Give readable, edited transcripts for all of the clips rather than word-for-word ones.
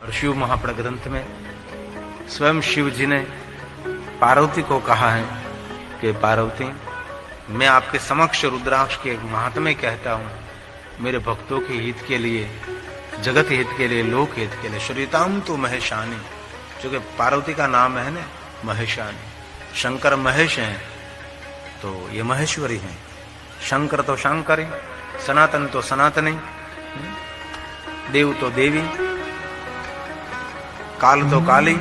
और शिव महापण ग्रंथ में स्वयं शिव जी ने पार्वती को कहा है कि पार्वती, मैं आपके समक्ष रुद्राक्ष के महात्म्य कहता हूं, मेरे भक्तों के हित के लिए, जगत हित के लिए, लोक हित के लिए। श्रीताम तो महेशानी, क्योंकि पार्वती का नाम है ना महेशानी। शंकर महेश हैं तो ये महेश्वरी हैं। शंकर तो शंकरी, सनातन तो सनातनी, देव तो देवी, काल तो काली।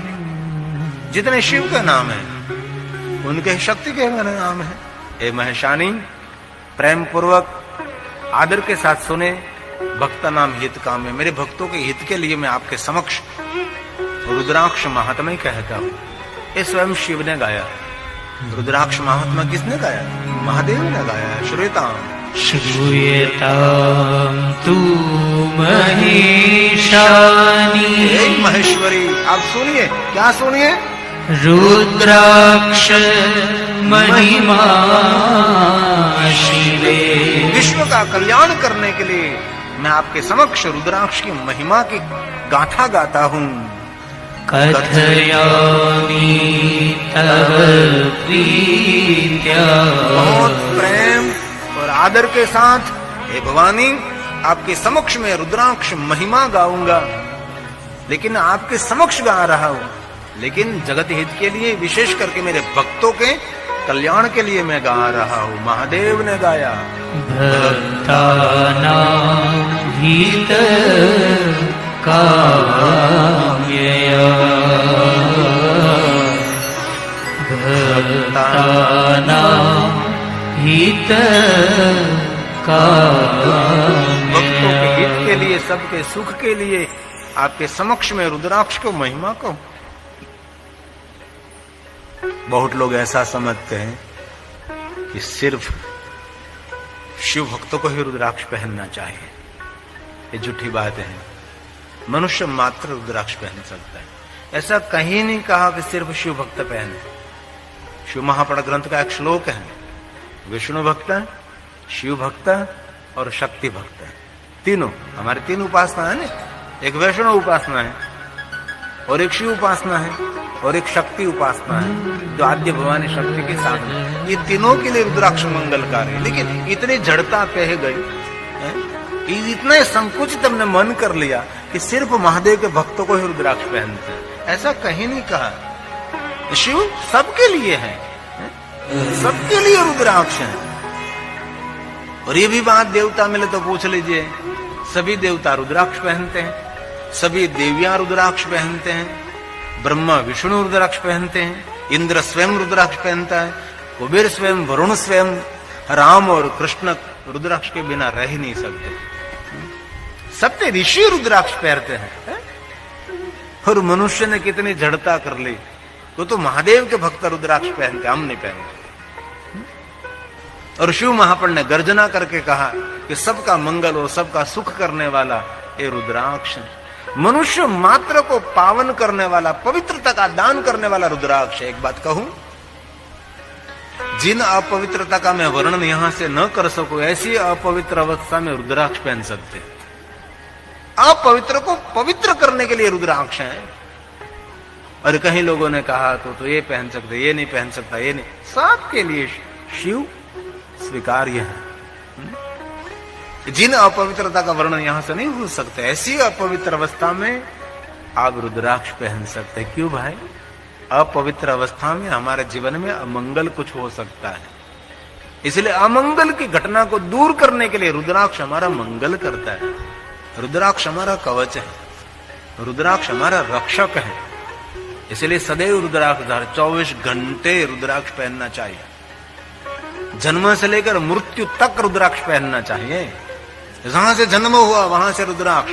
जितने शिव के नाम है उनके शक्ति के नाम है। हे महेशानी, प्रेम पूर्वक आदर के साथ सुने, भक्त नाम हित काम है। मेरे भक्तों के हित के लिए मैं आपके समक्ष रुद्राक्ष महात्म्य कहता हूं। ये स्वयं शिव ने गाया। रुद्राक्ष महात्मा किसने गाया? महादेव ने गाया। श्रूयताम श्रूयताम तू महेशानी। महेश्वरी, आप सुनिए। क्या सुनिए? रुद्राक्ष महिमा शिवे। विश्व का कल्याण करने के लिए मैं आपके समक्ष रुद्राक्ष की महिमा की गाथा गाता हूं। कथयामि तव प्रीत्या। बहुत प्रेम और आदर के साथ हे भवानी, आपके समक्ष में रुद्राक्ष महिमा गाऊंगा। लेकिन आपके समक्ष गा रहा हूं, लेकिन जगत हित के लिए, विशेष करके मेरे भक्तों के कल्याण के लिए मैं गा रहा हूं। महादेव ने गाया। भक्तानां हित काम्यया। भक्तानां हित काम्यया। भक्तों के हित के लिए, सबके सुख के लिए आपके समक्ष में रुद्राक्ष को महिमा को। बहुत लोग ऐसा समझते हैं कि सिर्फ शिव भक्तों को ही रुद्राक्ष पहनना चाहिए। ये झूठी बात है। मनुष्य मात्र रुद्राक्ष पहन सकता है। ऐसा कहीं नहीं कहा कि सिर्फ शिव भक्त पहने। शिव महापण ग्रंथ का एक श्लोक है, विष्णु भक्त, शिव भक्त और शक्ति भक्त। तीनों हमारे तीन उपासना है ना। एक वैष्णव उपासना है, और एक शिव उपासना है, और एक शक्ति उपासना है जो आद्य भवानी शक्ति के साथ है। ये तीनों के लिए रुद्राक्ष मंगलकारी है। लेकिन इतनी जड़ता कह गई कि इतना संकुचित हमने मन कर लिया कि सिर्फ महादेव के भक्तों को ही रुद्राक्ष पहनते हैं। ऐसा कहीं नहीं कहा। शिव सबके लिए है, सबके लिए रुद्राक्ष है। और ये भी बात देवता मिले तो पूछ लीजिए, सभी देवता रुद्राक्ष पहनते हैं, सभी देवियां रुद्राक्ष पहनते हैं, ब्रह्मा विष्णु रुद्राक्ष पहनते हैं, इंद्र स्वयं रुद्राक्ष पहनता है, कुबेर स्वयं, वरुण स्वयं, राम और कृष्ण रुद्राक्ष के बिना रह ही नहीं सकते। सत्य ऋषि रुद्राक्ष पहनते हैं। और मनुष्य ने कितनी जड़ता कर ली, तो महादेव के भक्त रुद्राक्ष पहनते, हम नहीं पहनते। और शिव महापण ने गर्जना करके कहा कि सबका मंगल और सबका सुख करने वाला ये रुद्राक्ष। मनुष्य मात्र को पावन करने वाला, पवित्रता का दान करने वाला रुद्राक्ष। एक बात कहूं, जिन अपवित्रता का मैं वर्णन यहां से न कर सकूं, ऐसी अपवित्र अवस्था में रुद्राक्ष पहन सकते। अपवित्र को पवित्र करने के लिए रुद्राक्ष है। और कहीं लोगों ने कहा तो ये पहन सकते, ये नहीं पहन सकता, ये नहीं। सबके लिए शिव स्वीकार्य है। जिन अपवित्रता का वर्णन यहां से नहीं हो सकता, ऐसी अपवित्र अवस्था में आप रुद्राक्ष पहन सकते। क्यों भाई? अपवित्र अवस्था में हमारे जीवन में अमंगल कुछ हो सकता है। इसलिए अमंगल की घटना को दूर करने के लिए रुद्राक्ष हमारा मंगल करता है। रुद्राक्ष हमारा कवच है, रुद्राक्ष हमारा रक्षक है। इसलिए सदैव रुद्राक्ष धारण, 24 घंटे रुद्राक्ष पहनना चाहिए। जन्म से लेकर मृत्यु तक रुद्राक्ष पहनना चाहिए। जहां से जन्म हुआ वहां से रुद्राक्ष,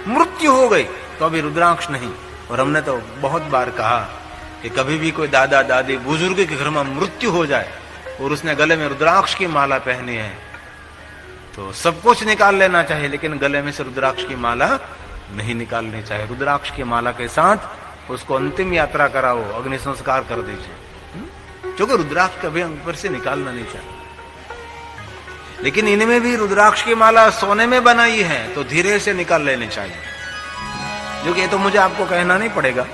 मृत्यु हो गई तो अभी रुद्राक्ष नहीं। और हमने तो बहुत बार कहा कि कभी भी कोई दादा दादी बुजुर्ग के घर में मृत्यु हो जाए और उसने गले में रुद्राक्ष की माला पहनी है तो सब कुछ निकाल लेना चाहिए, लेकिन गले में से रुद्राक्ष की माला नहीं निकालनी चाहिए। रुद्राक्ष की माला के साथ उसको अंतिम यात्रा कराओ, अग्नि संस्कार कर दीजिए, क्योंकि रुद्राक्ष कभी अंग पर से निकालना नहीं चाहिए। लेकिन इनमें भी रुद्राक्ष की माला सोने में बनाई है तो धीरे से निकाल लेनी चाहिए। जो कि ये तो मुझे आपको कहना नहीं पड़ेगा।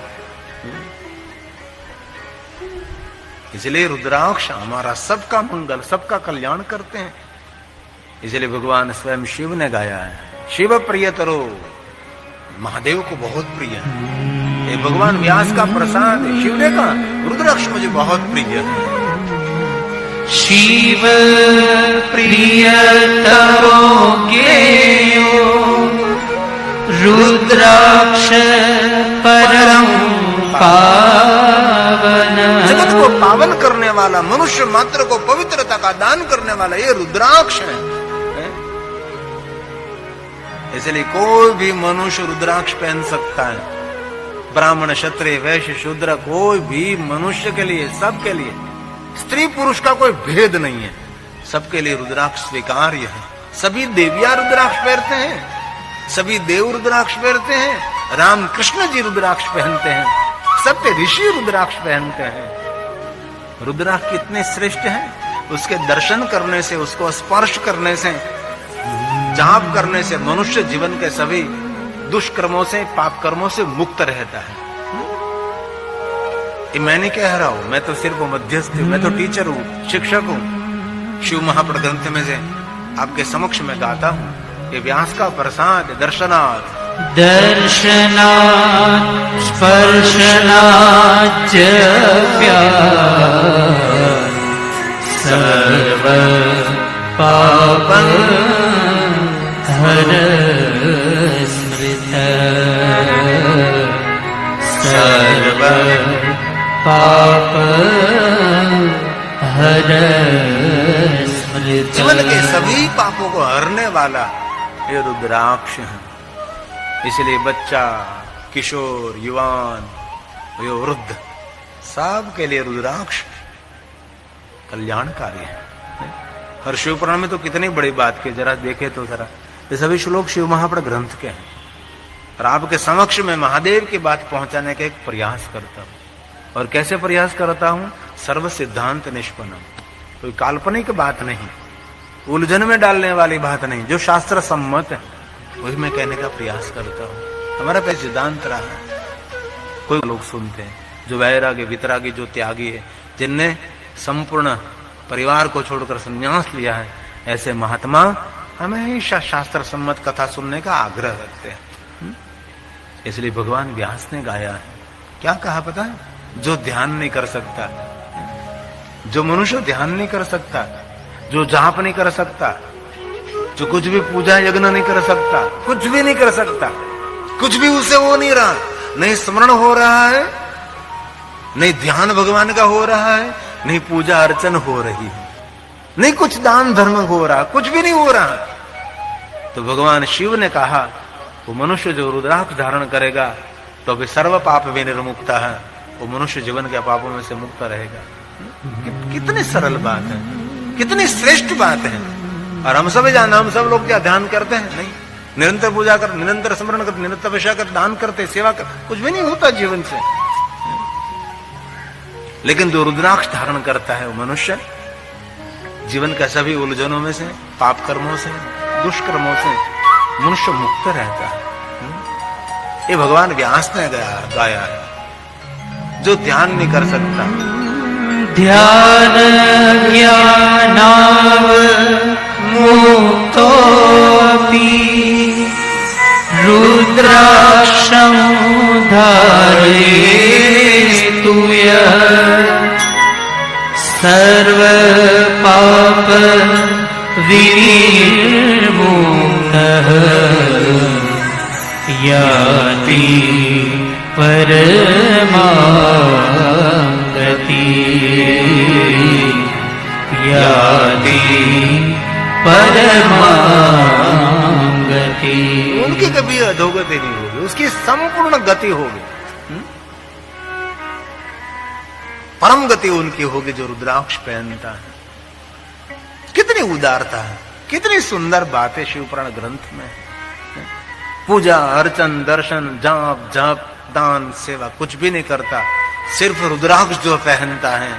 इसलिए रुद्राक्ष हमारा सबका मंगल, सबका कल्याण करते हैं। इसलिए भगवान स्वयं शिव ने गाया है, शिव प्रियतरो, महादेव को बहुत प्रिय है। ये भगवान व्यास का प्रसाद है। शिव ने कहा रुद्राक्ष मुझे बहुत प्रिय है। शिव प्रियतरो ज्ञेयो रुद्राक्ष परम पावन। जगत को पावन करने वाला, मनुष्य मात्र को पवित्रता का दान करने वाला ये रुद्राक्ष है। इसलिए कोई भी मनुष्य रुद्राक्ष पहन सकता है। ब्राह्मण, क्षत्रिय, वैश्य, शूद्र, कोई भी मनुष्य के लिए, सबके लिए, स्त्री पुरुष का कोई भेद नहीं है, सबके लिए रुद्राक्ष स्वीकार्य है। सभी देवियां रुद्राक्ष पहनते हैं, सभी देव रुद्राक्ष पहनते हैं, राम कृष्ण जी रुद्राक्ष पहनते हैं, सत्य ऋषि रुद्राक्ष पहनते हैं। रुद्राक्ष कितने श्रेष्ठ हैं। उसके दर्शन करने से, उसको स्पर्श करने से, जाप करने से मनुष्य जीवन के सभी दुष्कर्मों से, पाप कर्मों से मुक्त रहता है। ये मैं नहीं कह रहा हूं, मैं तो सिर्फ मध्यस्थ हूं, मैं तो टीचर हूं, शिक्षक हूं। शिव महापुराण ग्रंथ में से आपके समक्ष में गाता हूं। ये व्यास का प्रसाद दर्शनार्थ, दर्शनात् स्पर्शनात् च प्यार सर्व पाप हर स्मृत सर्व पाप हर स्मृत। जीवन के सभी पापों को हरने वाला ये रुद्राक्ष है। इसलिए बच्चा, किशोर, युवान, यो वृद्ध, सब के लिए रुद्राक्ष कल्याणकारी है। हर शिव पुराण में तो कितनी बड़ी बात की, जरा देखे तो जरा। ये सभी श्लोक शिव महापुराण ग्रंथ के हैं और आपके समक्ष में महादेव की बात पहुंचाने का एक प्रयास करता हूं। और कैसे प्रयास करता हूं? सर्व सिद्धांत निष्पन्नम, कोई काल्पनिक बात नहीं, उलझन में डालने वाली बात नहीं, जो शास्त्र सम्मत है वही मैं कहने का प्रयास करता हूं। हमारा पे सिद्धांत रहा है। कोई लोग सुनते हैं जो वैरागी, वितरागी, जो त्यागी है, जिनने संपूर्ण परिवार को छोड़कर संन्यास लिया है, ऐसे महात्मा हमेशा शास्त्र सम्मत कथा सुनने का आग्रह रखते हैं। इसलिए भगवान व्यास ने गाया है, क्या कहा पता है? जो ध्यान नहीं कर सकता, जो मनुष्य ध्यान नहीं कर सकता, जो जाप नहीं कर सकता, जो कुछ भी पूजा यज्ञ नहीं कर सकता, कुछ भी नहीं कर सकता, कुछ भी उसे हो नहीं रहा, नहीं स्मरण हो रहा है, नहीं ध्यान भगवान का हो रहा है, नहीं पूजा अर्चन हो रही है, नहीं कुछ दान धर्म हो रहा, कुछ भी नहीं हो रहा, तो भगवान शिव ने कहा वो मनुष्य जो रुद्राक्ष धारण करेगा तो भी सर्व पाप विनिर्मुक्त है, वो मनुष्य जीवन के पापों में से मुक्त रहेगा। कितनी सरल बात है, कितनी श्रेष्ठ बात है। और हम सब जाना, हम सब लोग क्या ध्यान करते हैं? नहीं, निरंतर पूजा कर, निरंतर स्मरण कर, निरंतर तपस्या कर, दान करते, सेवा कर, कुछ भी नहीं होता जीवन से। लेकिन जो रुद्राक्ष धारण करता है वो मनुष्य जीवन के सभी उलझनों में से, पाप कर्मों से, दुष्कर्मों से मनुष्य मुक्त रहता है। ये भगवान व्यास ने गाया है। जो ध्यान नहीं कर सकता, ध्यान ज्ञानाव मुक्तोऽपि रुद्राक्षं धारयेतु यः सर्व पाप विनिर्मुक्तः याति परमां गतिम् याति परमां गतिम्। उनकी कभी अधोगति नहीं होगी, उसकी संपूर्ण गति होगी, परम गति उनकी होगी जो रुद्राक्ष पहनता है। कितनी उदारता है, कितनी सुंदर बातें शिव पुराण ग्रंथ में। पूजा अर्चन दर्शन जाप जप दान सेवा कुछ भी नहीं करता, सिर्फ रुद्राक्ष जो पहनता है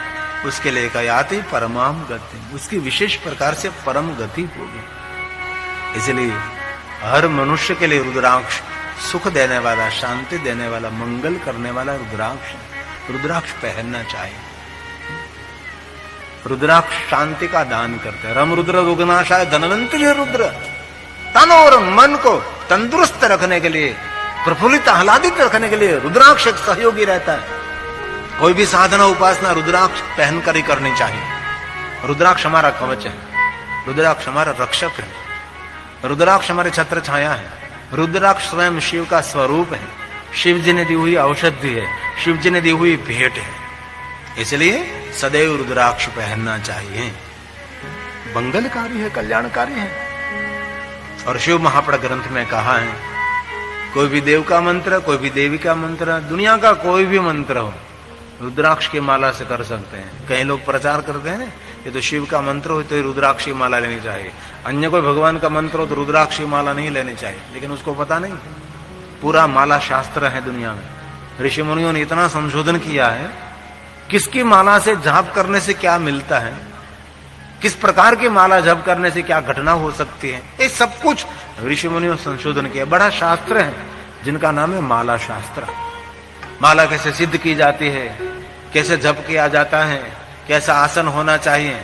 उसके लिए याति परमाम गति, उसकी विशेष प्रकार से परम गति होगी। इसलिए हर मनुष्य के लिए रुद्राक्ष सुख देने वाला, शांति देने वाला, मंगल करने वाला रुद्राक्ष पहनना चाहिए। रुद्राक्ष शांति का दान करते हैं। रम रुद्र रुग्नाशाय धनवंत रुद्र, तन और मन को तंदुरुस्त रखने के लिए, प्रफुल्लित आह्लादित रखने के लिए रुद्राक्ष एक सहयोगी रहता है। कोई भी साधना उपासना रुद्राक्ष पहनकर ही करनी चाहिए। रुद्राक्ष हमारा कवच है, रुद्राक्ष हमारा रक्षक है, रुद्राक्ष हमारे छत्र छाया है। रुद्राक्ष स्वयं शिव का स्वरूप है, शिव जी ने दी हुई औषधि है, शिव जी ने दी हुई भेंट है। इसलिए सदैव रुद्राक्ष पहनना चाहिए। मंगलकारी है, कल्याणकारी है। और शिव महापड़ ग्रंथ में कहा है, कोई भी देव का मंत्र, कोई भी देवी का मंत्र, दुनिया का कोई भी मंत्र हो, रुद्राक्ष की माला से कर सकते हैं। कई लोग प्रचार करते हैं ये तो शिव का मंत्र हो तो रुद्राक्ष की माला लेनी चाहिए, अन्य कोई भगवान का मंत्र हो तो रुद्राक्ष की माला नहीं लेनी चाहिए। लेकिन उसको पता नहीं, पूरा माला शास्त्र है दुनिया में। ऋषि मुनियों ने इतना संशोधन किया है, किसकी माला से जाप करने से क्या मिलता है, किस प्रकार की माला जप करने से क्या घटना हो सकती है, ये सब कुछ ऋषि मुनियों ने संशोधन किया। बड़ा शास्त्र है जिनका नाम है माला शास्त्र। माला कैसे सिद्ध की जाती है, कैसे जप किया जाता है, कैसा आसन होना चाहिए,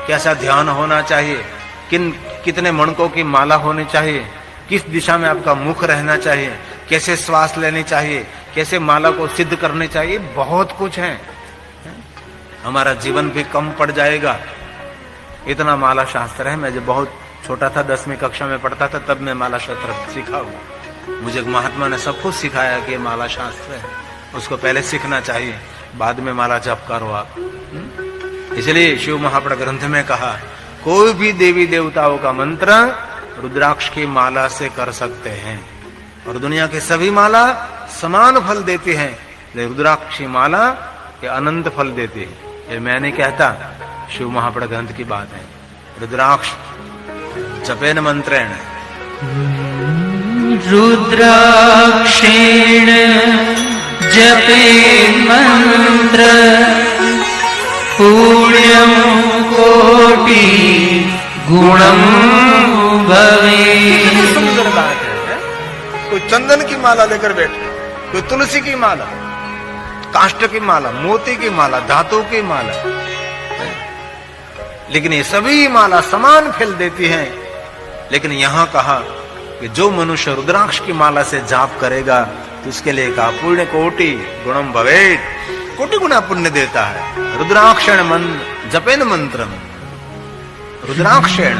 कैसा ध्यान होना चाहिए, कितने मणकों की माला होनी चाहिए, किस दिशा में आपका मुख रहना चाहिए, कैसे श्वास लेनी चाहिए, कैसे माला को सिद्ध करनी चाहिए, बहुत कुछ है। हमारा जीवन भी कम पड़ जाएगा, इतना माला शास्त्र है। मैं जब बहुत छोटा था, 10वीं कक्षा में पढ़ता था, तब मैं माला शास्त्र सीखा हूँ। मुझे एक महात्मा ने सब कुछ सिखाया कि माला शास्त्र है, उसको पहले सीखना चाहिए, बाद में माला जप करो आप। इसलिए शिव महापड़ ग्रंथ में कहा, कोई भी देवी देवताओं का मंत्र रुद्राक्ष की माला से कर सकते हैं। और दुनिया की सभी माला समान फल देती है, रुद्राक्ष की माला ये अनंत फल देती है। ये मैं नहीं कहता, शिव महापड़ ग्रंथ की बात है। रुद्राक्ष जपेन मंत्रेण, रुद्राक्षेण जपेन मंत्र पुण्यं कोटि गुणं भवेत्। कितनी सुंदर बात है। कोई चंदन की माला लेकर बैठे, कोई तुलसी की माला, काष्ठ की माला, मोती की माला, धातु की माला, लेकिन ये सभी माला समान फल देती हैं। लेकिन यहां कहा कि जो मनुष्य रुद्राक्ष की माला से जाप करेगा तो उसके लिए कहा पुण्य कोटि गुणम भवेत्, कोटि गुना पुण्य देता है। रुद्राक्षेण जपेन मंत्रम, रुद्राक्षेण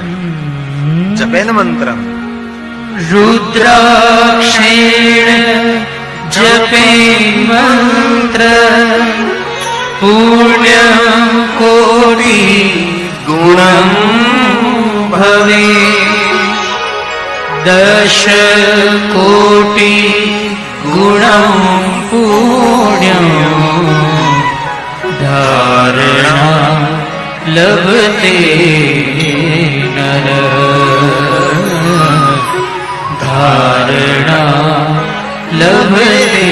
जपेन मंत्रम, रुद्राक्षेण जपेन मंत्र पुण्यं कोटि गुणं भवेत्। 10 कोटि गुणं पुण्यं धारणा लभते नरः, धारणा लभते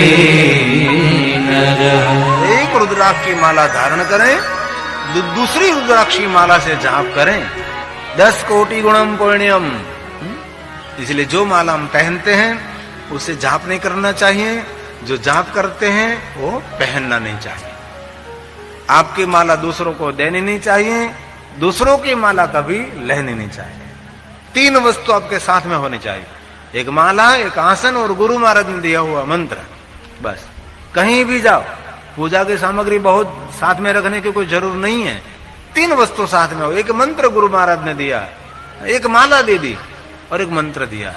नरः। एक रुद्राक्ष की माला धारण करें, दूसरी रुद्राक्ष की माला से जाप करें, 10 कोटि गुणम पुण्यम। इसलिए जो माला हम पहनते हैं उसे जाप नहीं करना चाहिए, जो जाप करते हैं वो पहनना नहीं चाहिए। आपकी माला दूसरों को देनी नहीं चाहिए, दूसरों की माला कभी लेनी नहीं चाहिए। 3 वस्तु आपके साथ में होनी चाहिए, एक माला, एक आसन और गुरु महाराज ने दिया हुआ मंत्र। बस कहीं भी जाओ, पूजा की सामग्री बहुत साथ में रखने की कोई जरूर नहीं है, 3 वस्तु साथ में हो। एक मंत्र गुरु महाराज ने दिया, एक माला दे दी और एक मंत्र दिया।